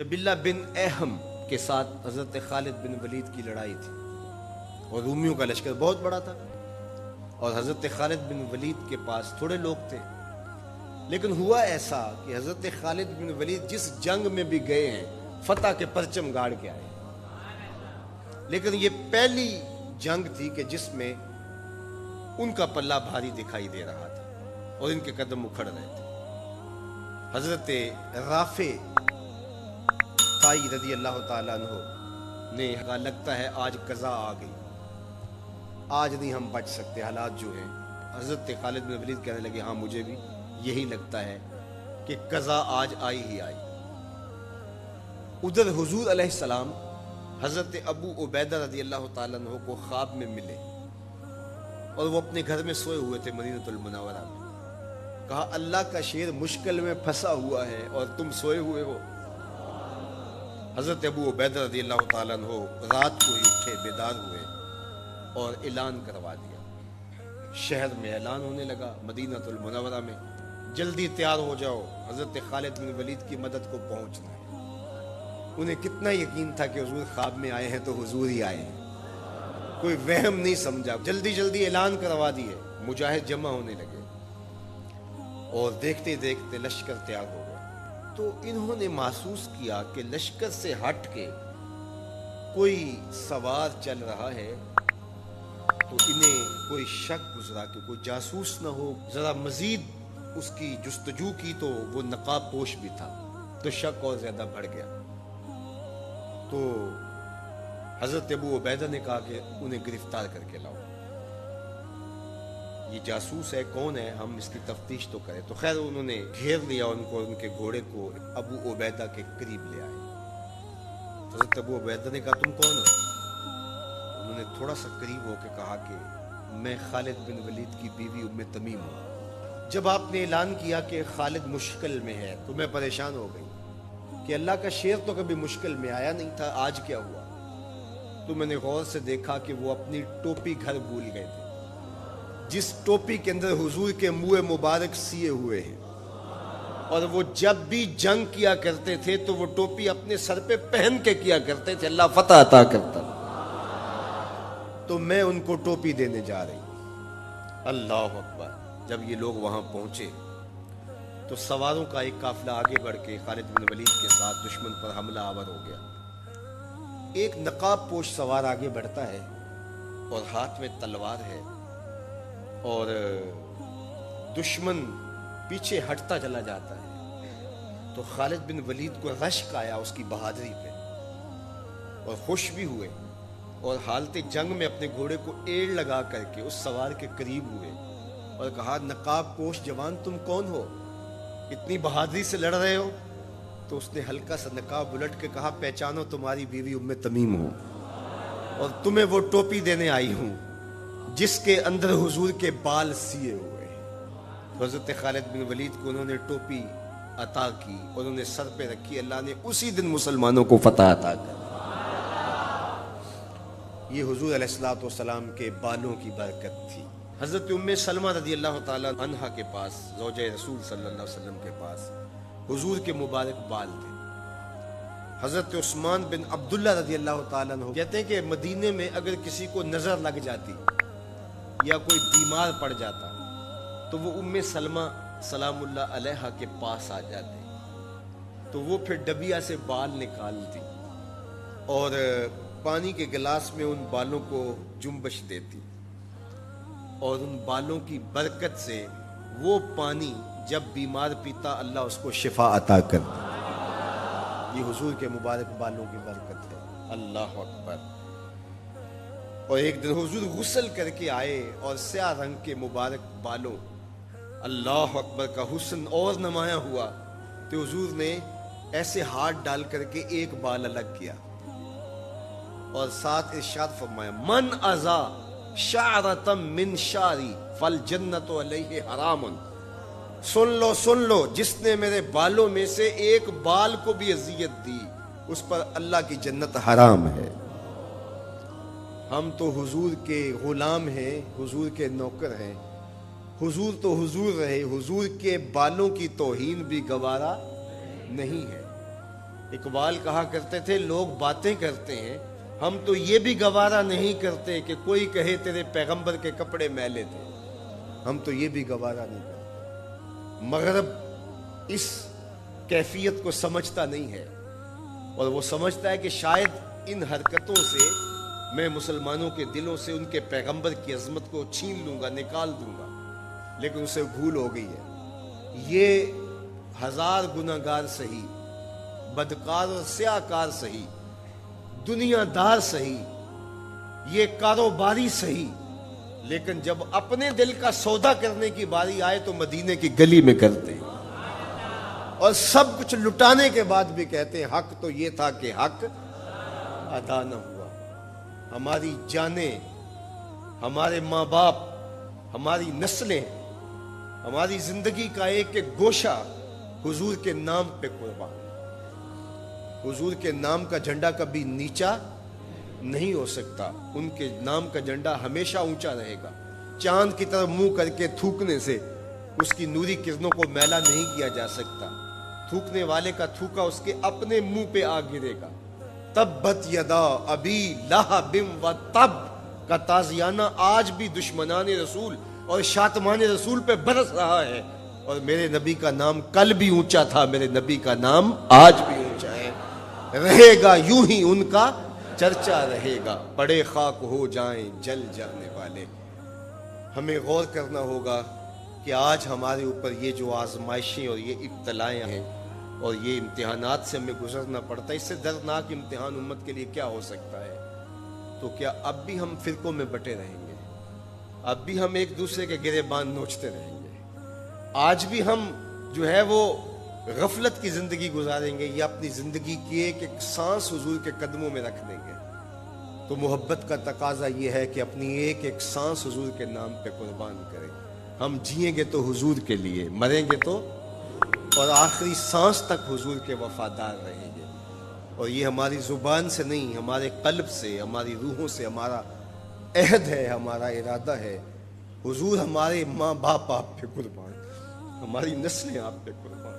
जबिल्ला बिन एहम के साथ हज़रत खालिद बिन वलीद की लड़ाई थी और रूमियों का लश्कर बहुत बड़ा था और हज़रत खालिद बिन वलीद के पास थोड़े लोग थे। लेकिन हुआ ऐसा कि हज़रत खालिद बिन वलीद जिस जंग में भी गए हैं फतह के परचम गाड़ के आए, लेकिन ये पहली जंग थी कि जिसमें उनका पल्ला भारी दिखाई दे रहा था और इनके कदम उखड़ रहे थे। हज़रत राफे ताई रज़ी अल्लाह ताला अन्हो ने कहा, लगता है आज कज़ा आ गई, आज नहीं हम बच सकते, हालात जो हैं। हज़रत खालिद बिन वलीद कहने लगे, हाँ मुझे भी यही लगता है कि कज़ा आज आई ही आई। उधर हुजूर अलैहिस्सलाम हज़रत अबू उबैदा रज़ी अल्लाह ताला अन्हो को ख्वाब में मिले और वो अपने घर में सोए हुए थे मदीनतुल मुनव्वरा में। कहा, अल्लाह का शेर मुश्किल में फंसा हुआ है और तुम सोए हुए हो। हज़रत अबू उबैदा रज़ी अल्लाह ताला अन्हो रात को ही उठे, बेदार हुए और ऐलान करवा दिया। शहर में ऐलान होने लगा, मदीनतुल मुनव्वरा में, जल्दी तैयार हो जाओ, हज़रत खालिद बिन वलीद की मदद को पहुंचना है। उन्हें कितना यकीन था कि हुजूर ख्वाब में आए हैं तो हुजूर ही आए हैं, कोई वहम नहीं समझा। जल्दी जल्दी ऐलान करवा दिए, मुजाहिद जमा होने लगे और देखते देखते लश्कर तैयार हो गया। तो इन्होंने महसूस किया कि लश्कर से हट के कोई सवार चल रहा है, तो इन्हें कोई शक गुजरा कि कोई जासूस न हो। जरा मजीद उसकी जुस्तजू की तो वो नकाब पोश भी था, तो शक और ज्यादा बढ़ गया। तो हजरत अबू उबैदा ने कहा कि उन्हें गिरफ्तार करके लाओ, ये जासूस है, कौन है, हम इसकी तफ्तीश तो करें। तो खैर उन्होंने घेर लिया उनको, उनके घोड़े को अबू उबैदा के करीब ले आए। हजरत अबू उबैदा ने कहा, तुम कौन हो? उन्होंने थोड़ा सा करीब होकर कहा कि मैं खालिद बिन वलीद की बीवी उम्मे तमीम हूँ। जब आपने ऐलान किया कि खालिद मुश्किल में है तो मैं परेशान हो गई कि अल्लाह का शेर तो कभी मुश्किल में आया नहीं था, आज क्या हुआ? तो मैंने गौर से देखा कि वो अपनी टोपी घर भूल गए थे, जिस टोपी के अंदर हुजूर के मुँह मुबारक सिए हुए हैं, और वो जब भी जंग किया करते थे तो वो टोपी अपने सर पे पहन के किया करते थे, अल्लाह फतह अता करता। तो मैं उनको टोपी देने जा रही हूँ। अल्लाह अकबर। जब ये लोग वहां पहुंचे तो सवारों का एक काफिला आगे बढ़ के खालिद बिन वलीद के साथ दुश्मन पर हमला आवर हो गया। एक नकाब पोश सवार आगे बढ़ता है और हाथ में तलवार है और दुश्मन पीछे हटता चला जाता है। तो खालिद बिन वलीद को रश्क आया उसकी बहादुरी पे और खुश भी हुए और हालते जंग में अपने घोड़े को एड़ लगा करके उस सवार के करीब हुए और कहा, नकाब पोश जवान, तुम कौन हो, इतनी बहादुरी से लड़ रहे हो? तो उसने हल्का सा नकाब उलट के कहा, पहचानो, तुम्हारी बीवी उम्मे तमीम हो और तुम्हें वो टोपी देने आई हूं जिसके अंदर हुजूर के बाल सिए हुए। तो हज़रत खालिद बिन वलीद को उन्होंने टोपी अता की और उन्हें सर पे रखी। अल्लाह ने उसी दिन मुसलमानों को फतह अता कर। ये हुजूर अलैहिस्सलातु वस्सलाम के बालों की बरकत थी। हज़रत उम्मे सलमा रज़ी अल्लाह ताला अन्हा के पास, ज़ौजे रसूल सल्लल्लाहु अलैहि वसल्लम के पास हुजूर के मुबारक बाल थे। हज़रत उस्मान बिन अब्दुल्ला रज़ी अल्लाह ताला अन्हु कहते हैं कि मदीने में अगर किसी को नज़र लग जाती या कोई बीमार पड़ जाता तो वो उम्मे सलमा सलामुल्लाह अलैहा के पास आ जाते, तो वो फिर डबिया से बाल निकालती और पानी के गिलास में उन बालों को जुम्बश देती और उन बालों की बरकत से वो पानी जब बीमार पीता अल्लाह उसको शिफा अता करता। ये हुजूर के मुबारक बालों की बरकत है। अल्लाह अकबर। और एक दिन हुजूर गुस्ल करके आए और स्याह रंग के मुबारक बालों, अल्लाह अकबर, का हुस्न और नुमाया हुआ। तो हुजूर ने ऐसे हाथ डाल करके एक बाल अलग किया और साथ इरशाद फरमाया, मन अज़ा शारतम मिन शारी फल जन्नतो अलैहि हरामुन। सुन लो, जिसने मेरे बालों में से एक बाल को भी अजियत दी उस पर अल्लाह की जन्नत हराम है। हम तो हुजूर के गुलाम हैं, हुजूर के नौकर हैं, हुजूर तो हुजूर रहे, हुजूर के बालों की तौहीन भी गवारा नहीं है। اقبال کہا کرتے تھے لوگ باتیں کرتے ہیں، ہم تو یہ بھی گوارا نہیں کرتے کہ کوئی کہے تیرے پیغمبر کے کپڑے میلے تھے، ہم تو یہ بھی گوارا نہیں کرتے۔ مغرب اس کیفیت کو سمجھتا نہیں ہے، اور وہ سمجھتا ہے کہ شاید ان حرکتوں سے میں مسلمانوں کے دلوں سے ان کے پیغمبر کی عظمت کو چھین لوں گا، نکال دوں گا، لیکن اسے بھول ہو گئی ہے۔ یہ ہزار گناہگار سہی، بدکار اور سیاکار سہی، دنیا دار سہی، یہ کاروباری سہی، لیکن جب اپنے دل کا سودا کرنے کی باری آئے تو مدینے کی گلی میں کرتے ہیں، اور سب کچھ لٹانے کے بعد بھی کہتے ہیں حق تو یہ تھا کہ حق ادا نہ ہوا۔ ہماری جانیں، ہمارے ماں باپ، ہماری نسلیں، ہماری زندگی کا ایک ایک گوشہ حضور کے نام پہ قربان۔ حضور کے نام کا جھنڈا کبھی نیچا نہیں ہو سکتا، ان کے نام کا جھنڈا ہمیشہ اونچا رہے گا۔ چاند کی طرف منہ کر کے تھوکنے سے اس کی نوری کرنوں کو میلا نہیں کیا جا سکتا، تھوکنے والے کا تھوکا اس کے اپنے منہ پہ آ گرے گا۔ تبت یدا ابی لہب و تب کا تازیانہ آج بھی دشمنان رسول اور شاتمان رسول پہ برس رہا ہے، اور میرے نبی کا نام کل بھی اونچا تھا، میرے نبی کا نام آج بھی اونچا ہے، رہے گا یوں ہی ان کا چرچا رہے گا، پڑے خاک ہو جائیں جل جانے والے۔ ہمیں غور کرنا ہوگا کہ آج ہمارے اوپر یہ جو آزمائشیں اور یہ ابتلائیں ہیں اور یہ امتحانات سے ہمیں گزرنا پڑتا ہے، اس سے دردناک امتحان امت کے لیے کیا ہو سکتا ہے؟ تو کیا اب بھی ہم فرقوں میں بٹے رہیں گے؟ اب بھی ہم ایک دوسرے کے گریبان نوچتے رہیں گے؟ آج بھی ہم جو ہے وہ غفلت کی زندگی گزاریں گے، یا اپنی زندگی کی ایک ایک سانس حضور کے قدموں میں رکھ دیں گے؟ تو محبت کا تقاضا یہ ہے کہ اپنی ایک ایک سانس حضور کے نام پہ قربان کریں۔ ہم جئیں گے تو حضور کے لیے، مریں گے تو، اور آخری سانس تک حضور کے وفادار رہیں گے۔ اور یہ ہماری زبان سے نہیں، ہمارے قلب سے، ہماری روحوں سے ہمارا عہد ہے، ہمارا ارادہ ہے۔ حضور ہمارے ماں باپ آپ پہ قربان، ہماری نسلیں آپ پہ قربان۔